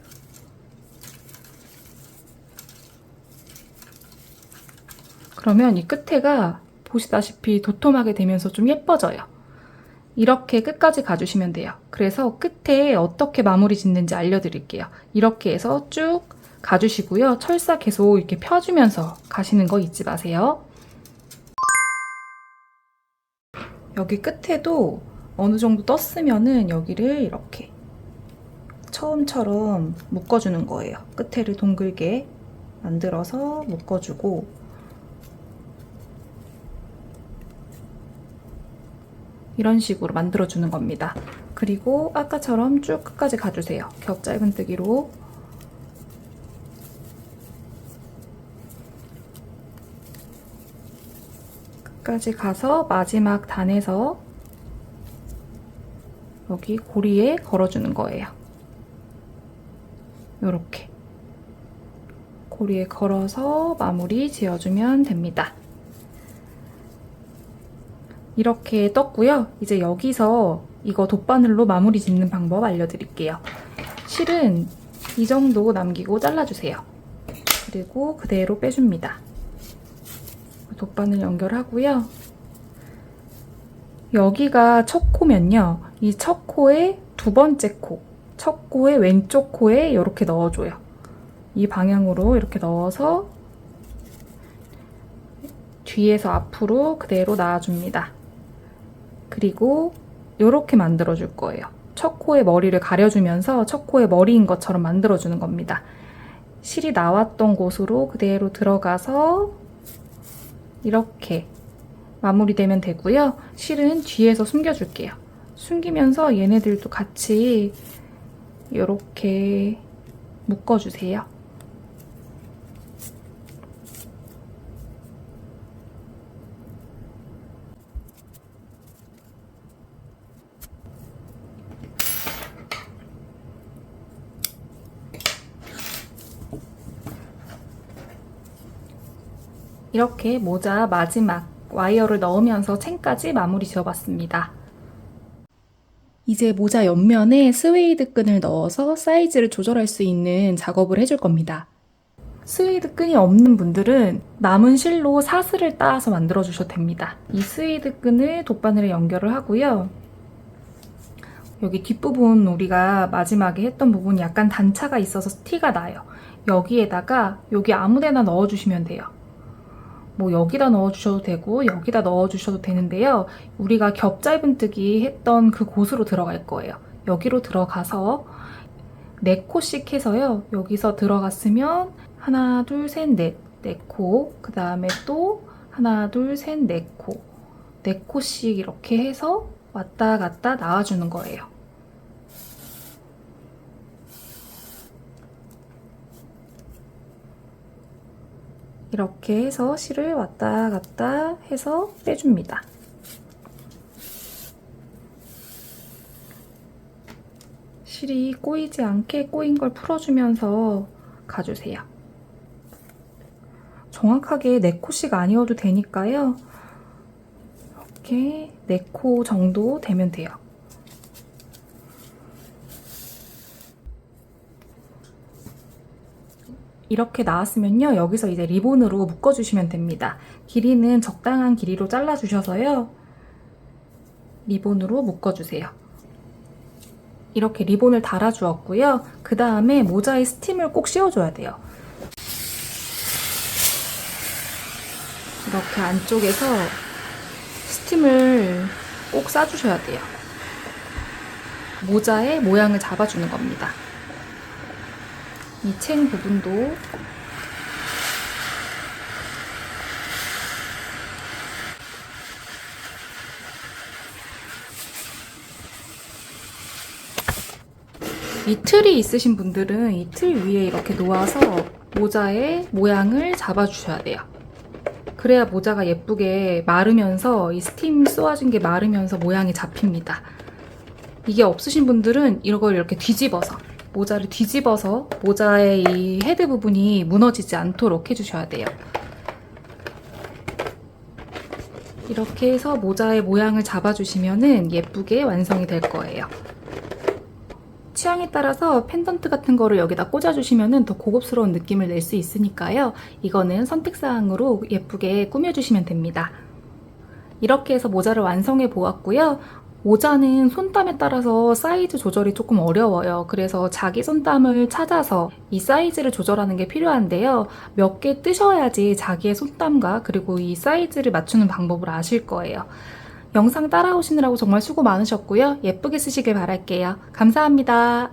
그러면 이 끝에가 보시다시피 도톰하게 되면서 좀 예뻐져요. 이렇게 끝까지 가주시면 돼요. 그래서 끝에 어떻게 마무리 짓는지 알려드릴게요. 이렇게 해서 쭉 가주시고요. 철사 계속 이렇게 펴주면서 가시는 거 잊지 마세요. 여기 끝에도 어느 정도 떴으면은 여기를 이렇게 처음처럼 묶어주는 거예요. 끝에를 동글게 만들어서 묶어주고, 이런 식으로 만들어주는 겁니다. 그리고 아까처럼 쭉 끝까지 가주세요. 겹 짧은뜨기로. 끝까지 가서 마지막 단에서 여기 고리에 걸어주는 거예요. 요렇게. 고리에 걸어서 마무리 지어주면 됩니다. 이렇게 떴고요. 이제 여기서 이거 돗바늘로 마무리 짓는 방법 알려드릴게요. 실은 이 정도 남기고 잘라주세요. 그리고 그대로 빼줍니다. 돗바늘 연결하고요. 여기가 첫 코면요. 이 첫 코의 두 번째 코, 첫 코의 왼쪽 코에 이렇게 넣어줘요. 이 방향으로 이렇게 넣어서 뒤에서 앞으로 그대로 놔줍니다. 그리고 이렇게 만들어줄 거예요. 첫 코의 머리를 가려주면서 첫 코의 머리인 것처럼 만들어주는 겁니다. 실이 나왔던 곳으로 그대로 들어가서 이렇게 마무리되면 되고요. 실은 뒤에서 숨겨줄게요. 숨기면서 얘네들도 같이 이렇게 묶어주세요. 이렇게 모자 마지막 와이어를 넣으면서 챙까지 마무리 지어봤습니다. 이제 모자 옆면에 스웨이드 끈을 넣어서 사이즈를 조절할 수 있는 작업을 해줄 겁니다. 스웨이드 끈이 없는 분들은 남은 실로 사슬을 따서 만들어 주셔도 됩니다. 이 스웨이드 끈을 돗바늘에 연결을 하고요. 여기 뒷부분 우리가 마지막에 했던 부분이 약간 단차가 있어서 티가 나요. 여기에다가 여기 아무데나 넣어주시면 돼요. 뭐 여기다 넣어주셔도 되고 여기다 넣어주셔도 되는데요. 우리가 겹 짧은뜨기 했던 그 곳으로 들어갈 거예요. 여기로 들어가서 4코씩 해서요. 여기서 들어갔으면 하나, 둘, 셋, 넷, 4코. 그 다음에 또 하나, 둘, 셋, 4코. 4코씩 이렇게 해서 왔다 갔다 나와주는 거예요. 이렇게 해서 실을 왔다 갔다 해서 빼줍니다. 실이 꼬이지 않게 꼬인 걸 풀어주면서 가주세요. 정확하게 4코씩 아니어도 되니까요. 이렇게 4코 정도 되면 돼요. 이렇게 나왔으면요. 여기서 이제 리본으로 묶어주시면 됩니다. 길이는 적당한 길이로 잘라주셔서요. 리본으로 묶어주세요. 이렇게 리본을 달아주었고요. 그 다음에 모자에 스팀을 꼭 씌워줘야 돼요. 이렇게 안쪽에서 스팀을 꼭 싸주셔야 돼요. 모자의 모양을 잡아주는 겁니다. 이 챙 부분도 이 틀이 있으신 분들은 이 틀 위에 이렇게 놓아서 모자의 모양을 잡아주셔야 돼요. 그래야 모자가 예쁘게 마르면서 이 스팀 쏘아준 게 마르면서 모양이 잡힙니다. 이게 없으신 분들은 이걸 이렇게 뒤집어서 모자를 뒤집어서 모자의 이 헤드 부분이 무너지지 않도록 해주셔야 돼요. 이렇게 해서 모자의 모양을 잡아주시면 예쁘게 완성이 될 거예요. 취향에 따라서 펜던트 같은 거를 여기다 꽂아주시면 더 고급스러운 느낌을 낼 수 있으니까요. 이거는 선택사항으로 예쁘게 꾸며주시면 됩니다. 이렇게 해서 모자를 완성해 보았고요. 모자는 손땀에 따라서 사이즈 조절이 조금 어려워요. 그래서 자기 손땀을 찾아서 이 사이즈를 조절하는 게 필요한데요. 몇 개 뜨셔야지 자기의 손땀과 그리고 이 사이즈를 맞추는 방법을 아실 거예요. 영상 따라오시느라고 정말 수고 많으셨고요. 예쁘게 쓰시길 바랄게요. 감사합니다.